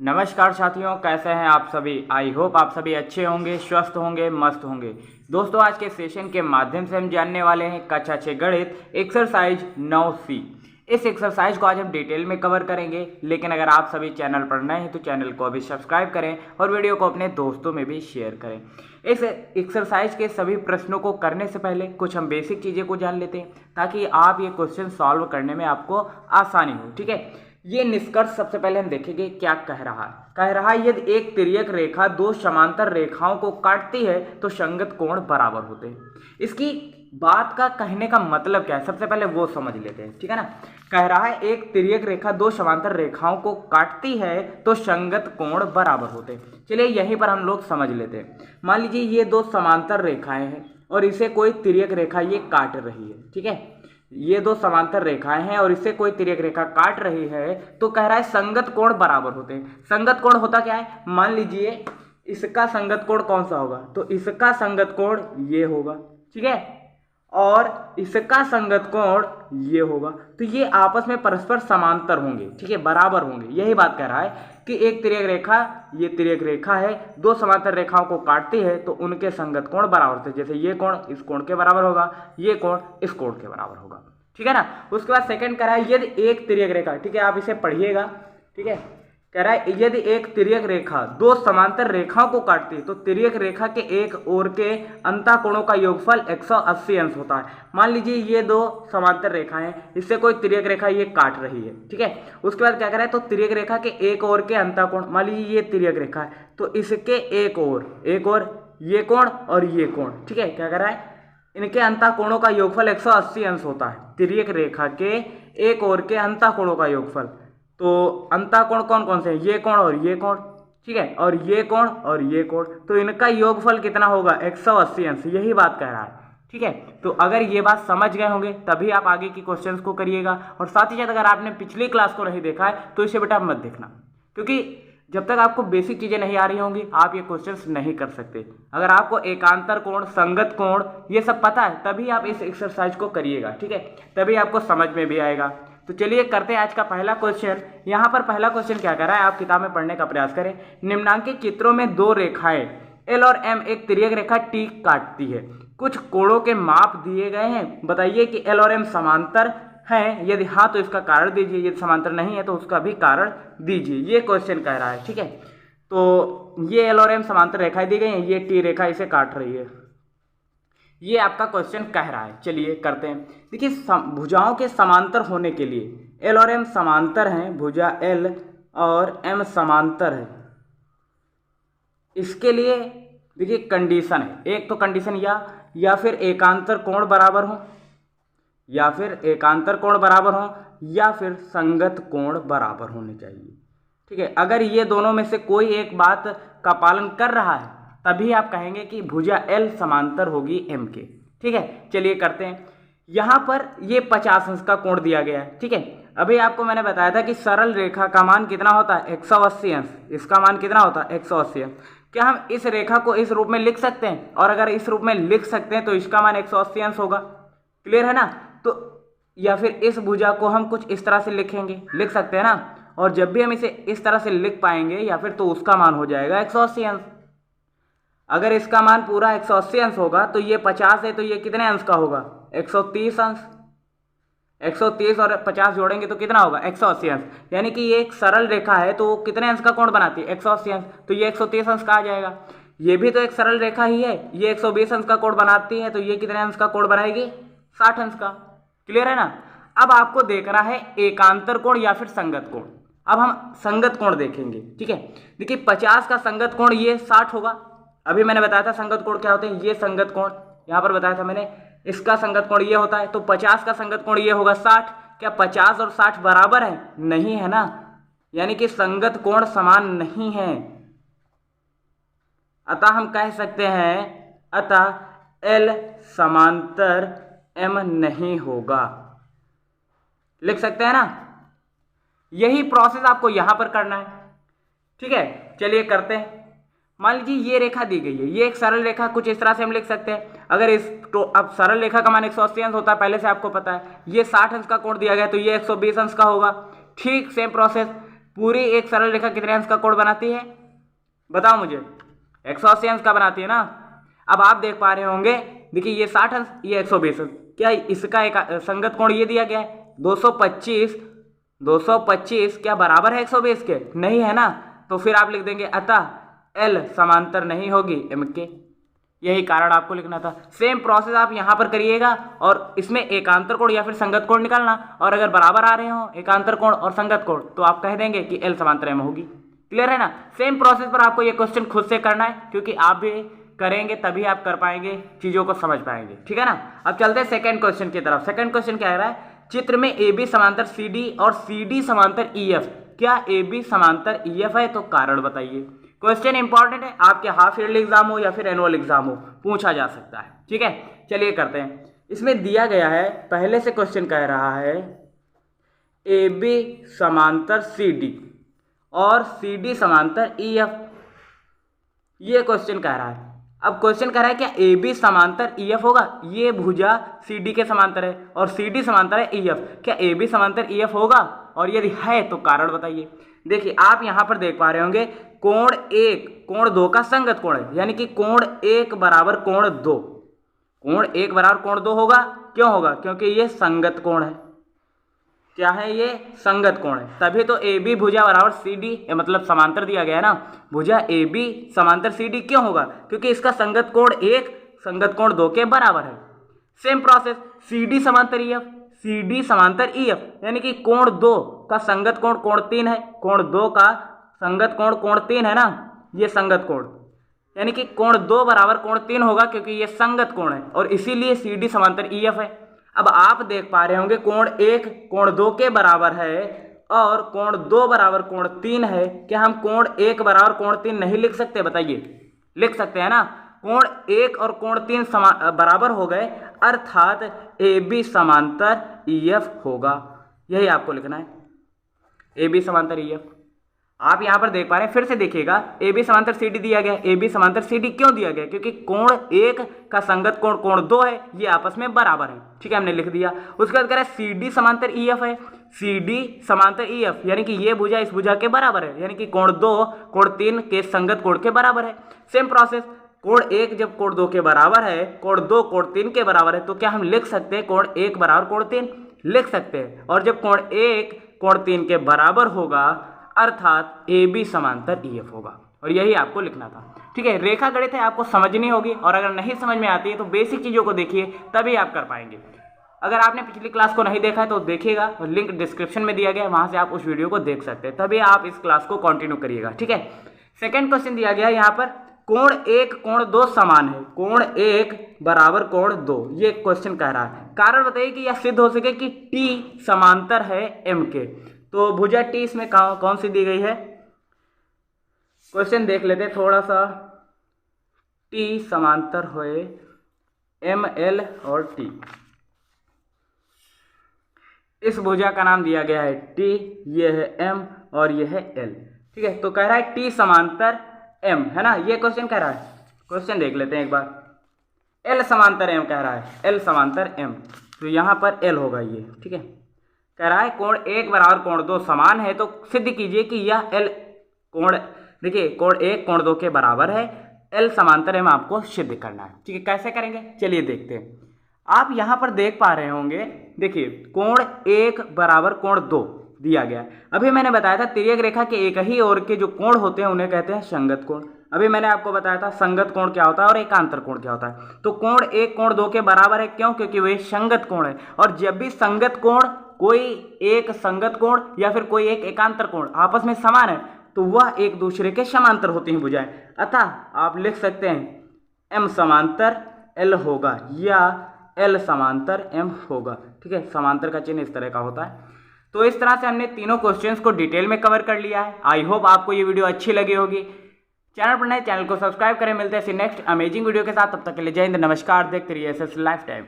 नमस्कार साथियों, कैसे हैं आप सभी। आई होप आप सभी अच्छे होंगे, स्वस्थ होंगे, मस्त होंगे। दोस्तों, आज के सेशन के माध्यम से हम जानने वाले हैं कक्षा 6 गणित एक्सरसाइज 9C। इस एक्सरसाइज को आज हम डिटेल में कवर करेंगे, लेकिन अगर आप सभी चैनल पर नए हैं तो चैनल को अभी सब्सक्राइब करें और वीडियो को अपने दोस्तों में भी शेयर करें। इस एक्सरसाइज के सभी प्रश्नों को करने से पहले कुछ हम बेसिक चीज़ें को जान लेते हैं, ताकि आप ये क्वेश्चन सॉल्व करने में आपको आसानी हो। ठीक है, ये निष्कर्ष सबसे पहले हम देखेंगे क्या कह रहा है। कह रहा है यदि एक तिर्यक रेखा दो समांतर रेखाओं को काटती है तो संगत कोण बराबर होते हैं। इसकी बात का कहने का मतलब क्या है, सबसे पहले वो समझ लेते हैं। ठीक है ना, कह रहा है एक तिर्यक रेखा दो समांतर रेखाओं को काटती है तो संगत कोण बराबर होते हैं। चलिए यहीं पर हम लोग समझ लेते हैं। मान लीजिए ये दो समांतर रेखाएं हैं और इसे कोई तिर्यक रेखा ये काट रही है। ठीक है, ये दो समांतर रेखाएं हैं और इससे कोई तिर्यक रेखा काट रही है, तो कह रहा है संगत कोण बराबर होते हैं। संगत कोण होता क्या है, मान लीजिए इसका संगत कोण कौन सा होगा, तो इसका संगत कोण ये होगा। ठीक है, और इसका संगत कोण ये होगा, तो ये आपस में परस्पर समांतर होंगे। ठीक है, बराबर होंगे। यही बात कह रहा है कि एक तिर्यक रेखा, ये तिर्यक रेखा है, दो समांतर रेखाओं को काटती है तो उनके संगत कोण बराबर होते हैं। जैसे ये कोण इस कोण के बराबर होगा, ये कोण इस कोण के बराबर होगा। ठीक है ना। उसके बाद सेकंड कह रहा है यदि एक तिर्यक रेखा, ठीक है आप इसे पढ़िएगा। ठीक है, कह रहा है यदि एक तिर्यक रेखा दो समांतर रेखाओं को काटती है तो तिर्यक रेखा के एक ओर के अंतःकोणों का योगफल 180 अंश होता है। मान लीजिए ये दो समांतर रेखाएं हैं, इससे कोई तिर्यक रेखा ये काट रही है। ठीक है, उसके बाद क्या कह रहा है, तो तिर्यक रेखा के एक ओर के अंतःकोण, मान लीजिए ये तिर्यक रेखा है तो इसके एक ओर ये कोण और ये कोण। ठीक है, क्या कह रहा है, इनके अंतःकोणों का योगफल 180 अंश होता है। तिर्यक रेखा के एक ओर के अंतःकोणों का योगफल, तो अंतःकोण कौन कौन से हैं, ये कोण और ये कोण। ठीक है, और ये कोण और ये कोण, तो इनका योगफल कितना होगा, 180 अंश। यही बात कह रहा है। ठीक है, तो अगर ये बात समझ गए होंगे तभी आप आगे की क्वेश्चंस को करिएगा। और साथ ही साथ अगर आपने पिछली क्लास को नहीं देखा है तो इसे बेटा मत देखना, क्योंकि जब तक आपको बेसिक चीज़ें नहीं आ रही होंगी आप ये क्वेश्चंस नहीं कर सकते। अगर आपको एकांतर कोण, संगत कोण ये सब पता है तभी आप इस एक्सरसाइज को करिएगा। ठीक है, तभी आपको समझ में भी आएगा। तो चलिए करते हैं आज का पहला क्वेश्चन। यहाँ पर पहला क्वेश्चन क्या कर रहा है, आप किताब में पढ़ने का प्रयास करें। निम्नांकित चित्रों में दो रेखाएं एल और एम एक तिर्यक रेखा टी काटती है। कुछ कोणों के माप दिए गए हैं, बताइए कि एल और एम समांतर हैं, यदि हाँ तो इसका कारण दीजिए, यदि समांतर नहीं है तो उसका भी कारण दीजिए। ये क्वेश्चन कह रहा है। ठीक है, तो ये एल और एम समांतर रेखाएं दी गई हैं, ये टी रेखा इसे काट रही है। ये आपका क्वेश्चन कह रहा है। चलिए करते हैं। देखिए भुजाओं के समांतर होने के लिए एल और एम समांतर हैं, भुजा एल और एम समांतर है, इसके लिए देखिए कंडीशन है। एक तो कंडीशन या फिर एकांतर कोण बराबर हो, या फिर एकांतर कोण बराबर हो, या फिर संगत कोण बराबर होने चाहिए। ठीक है, अगर ये दोनों में से कोई एक बात का पालन कर रहा है तभी आप कहेंगे कि भुजा एल समांतर होगी एम के। ठीक है, चलिए करते हैं। यहाँ पर ये 50 अंश का कोण दिया गया है। ठीक है, अभी आपको मैंने बताया था कि सरल रेखा का मान कितना होता है, 180 अंश। इसका मान कितना होता है, 180 अंश। क्या हम इस रेखा को इस रूप में लिख सकते हैं, और अगर इस रूप में लिख सकते हैं तो इसका मान 180 अंश होगा। क्लियर है ना। तो या फिर इस भुजा को हम कुछ इस तरह से लिख सकते हैं ना, और जब भी हम इसे इस तरह से लिख पाएंगे या फिर तो उसका मान हो जाएगा 180 अंश। अगर इसका मान पूरा 180 अंश होगा तो ये 50 है तो ये कितने अंश का होगा, 130 अंश। 130 और 50 जोड़ेंगे तो कितना होगा, 180 अंश। यानी कि ये एक सरल रेखा है तो कितने अंश का कोण बनाती है, 180 अंश। तो ये 130 अंश का आ जाएगा। ये भी तो एक सरल रेखा ही है, ये 120 अंश का कोण बनाती है, तो ये कितने अंश का कोण बनाएगी, 60 अंश का। क्लियर है ना। अब आपको देखना है एकांतर कोण या फिर संगत कोण। अब हम संगत कोण देखेंगे। ठीक है, देखिए 50 का संगत कोण ये 60 होगा। अभी मैंने बताया था संगत कोण क्या होते हैं, ये संगत कोण यहाँ पर बताया था मैंने, इसका संगत कोण ये होता है। तो 50 का संगत कोण ये होगा 60। क्या 50 और 60 बराबर है, नहीं है ना, यानी कि संगत कोण समान नहीं है। अतः हम कह सकते हैं, अतः एल समांतर एम नहीं होगा। लिख सकते हैं ना। यही प्रोसेस आपको यहां पर करना है। ठीक है, चलिए करते हैं। मान लीजिए ये रेखा दी गई है, ये एक सरल रेखा, कुछ इस तरह से हम लिख सकते हैं। अगर इस तो अब सरल रेखा का मान 180 अंश होता है, पहले से आपको पता है। ये 60 अंश का कोण दिया गया तो ये 120 अंश का होगा। ठीक सेम प्रोसेस पूरी एक सरल रेखा कितने अंश का कोण बनाती है बताओ मुझे? 180 अंश का बनाती है ना। अब आप देख पा रहे होंगे, देखिए ये 60 अंश, ये 120 अंश, क्या इसका एक संगत कोण ये दिया गया है 225। 225 क्या बराबर है 120 के? नहीं है ना। तो फिर आप लिख देंगे अतः L समांतर नहीं होगी M के। यही कारण आपको लिखना था। सेम प्रोसेस आप यहाँ पर करिएगा और इसमें एकांतर कोण या फिर संगत कोण निकालना, और अगर बराबर आ रहे हो एकांतर कोण और संगत कोण तो आप कह देंगे कि L समांतर M होगी। क्लियर है ना? सेम प्रोसेस पर आपको ये क्वेश्चन खुद से करना है, क्योंकि आप भी करेंगे तभी आप कर पाएंगे, चीजों को समझ पाएंगे। ठीक है ना? अब चलते हैं सेकंड क्वेश्चन की तरफ। सेकंड क्वेश्चन क्या कह रहा है? चित्र में AB समांतर CD और CD समांतर EF, क्या AB समांतर EF है? तो कारण बताइए। क्वेश्चन इंपॉर्टेंट है, आपके हाफ ईयरली एग्जाम हो या फिर एनुअल एग्जाम हो, पूछा जा सकता है। ठीक है, चलिए करते हैं। इसमें दिया गया है, पहले से क्वेश्चन कह रहा है AB समांतर CD और CD समांतर EF, ये क्वेश्चन कह रहा है। अब क्वेश्चन कह रहा है क्या AB समांतर EF होगा? ये भुजा CD के समांतर है और CD समांतर है EF, क्या AB समांतर EF होगा? और यदि है तो कारण बताइए। देखिए आप यहां पर देख पा रहे होंगे कोण 1 कोण 2 का संगत कोण है, यानी कि कोण 1 बराबर कोण 2। कोण 1 बराबर कोण 2 होगा। क्यों होगा? क्योंकि ये संगत कोण है। क्या है? ये संगत कोण है। तभी तो AB भुजा बराबर CD, मतलब समांतर दिया गया है ना, भुजा AB समांतर CD। क्यों होगा? क्योंकि इसका संगत कोण 1 संगत कोण 2 के बराबर है। सेम प्रोसेस CD समांतर EF, CD समांतर EF, यानी कि कोण 2 का संगत कोण कोण 3 है, कोण 2 का संगत कोण कोण 3 है ना, ये संगत कोण, यानी कि कोण 2 बराबर कोण 3 होगा, क्योंकि ये संगत कोण है और इसीलिए CD समांतर EF है। अब आप देख पा रहे होंगे कोण 1 कोण 2 के बराबर है और कोण 2 बराबर कोण 3 है। क्या हम कोण 1 बराबर कोण 3 नहीं लिख सकते? बताइए। लिख सकते हैं ना। कोण 1 और कोण 3 बराबर हो गए, अर्थात AB समांतर EF होगा। यही आपको लिखना है, AB समांतर EF। आप यहां पर देख पा रहे हैं, फिर से देखिएगा, AB समांतर CD दिया गया। AB समांतर CD क्यों दिया गया? क्योंकि कोण 1 का संगत कोण कोण 2 है, ये आपस में बराबर है। ठीक है, हमने लिख दिया। उसके बाद कह रहा है CD समांतर EF है। CD समांतर EF यानी कि ये भुजा इस भुजा के बराबर है, यानी कि कोण 2 कोण 3 के संगत कोण के बराबर है। सेम प्रोसेस, कोण 1 जब कोण 2 के बराबर है, कोण 2 कोण 3 के बराबर है, तो क्या हम लिख सकते हैं कोण 1 बराबर कोण 3? लिख सकते हैं। और जब कोण 1 कोण 3 के बराबर होगा, अर्थात AB समांतर EF होगा, और यही आपको लिखना था। ठीक है, रेखा गणित है, आपको समझनी होगी, और अगर नहीं समझ में आती है तो बेसिक चीज़ों को देखिए, तभी आप कर पाएंगे। अगर आपने पिछली क्लास को नहीं देखा है तो देखिएगा, और लिंक डिस्क्रिप्शन में दिया गया है, वहां से आप उस वीडियो को देख सकते हैं, तभी आप इस क्लास को कंटिन्यू करिएगा। ठीक है, सेकेंड क्वेश्चन दिया गया यहाँ पर, कोण 1 कोण 2 समान है, कोण 1 बराबर कोण 2, ये क्वेश्चन कह रहा है। कारण बताइए कि यह सिद्ध हो सके कि T समांतर है M के। तो भुजा T इसमें कौन सी दी गई है? क्वेश्चन देख लेते हैं थोड़ा सा। T समांतर हुए ML और T, इस भुजा का नाम दिया गया है T, ये है M और ये है L। ठीक है, तो कह रहा है T समांतर M, है ना, ये क्वेश्चन कह रहा है। क्वेश्चन देख लेते हैं एक बार। L समांतर M कह रहा है, L समांतर M, तो यहाँ पर L होगा ये। ठीक है, कह रहा है कोण 1 बराबर कोण 2 समान है, तो सिद्ध कीजिए कि यह L कोण, देखिए कोण 1 कोण 2 के बराबर है, L समांतर M आपको सिद्ध करना है। ठीक है, कैसे करेंगे चलिए देखते हैं। आप यहाँ पर देख पा रहे होंगे, देखिए कोण 1 बराबर कोण 2 दिया गया। अभी मैंने बताया था तिर्यक रेखा के एक ही ओर के जो कोण होते हैं उन्हें कहते हैं संगत कोण। अभी मैंने आपको बताया था संगत कोण क्या होता है और एकांतर कोण क्या होता है। तो कोण 1 कोण 2 के बराबर है, क्यों? क्योंकि वे संगत कोण है, और जब भी संगत कोण, कोई एक संगत कोण या फिर कोई एक एकांतर कोण आपस में समान है, तो वह एक दूसरे के समांतर होती हैं भुजाएं। अतः आप लिख सकते हैं M समांतर L होगा या L समांतर M होगा। ठीक है, समांतर का चिन्ह इस तरह का होता है। तो इस तरह से हमने तीनों क्वेश्चंस को डिटेल में कवर कर लिया है। आई होप आपको ये वीडियो अच्छी लगी होगी। चैनल पर नए, चैनल को सब्सक्राइब करें। मिलते हैं नेक्स्ट अमेजिंग वीडियो के साथ, तब तक के लिए जय हिंद, नमस्कार। देखते रहिए SS लाइफ टाइम।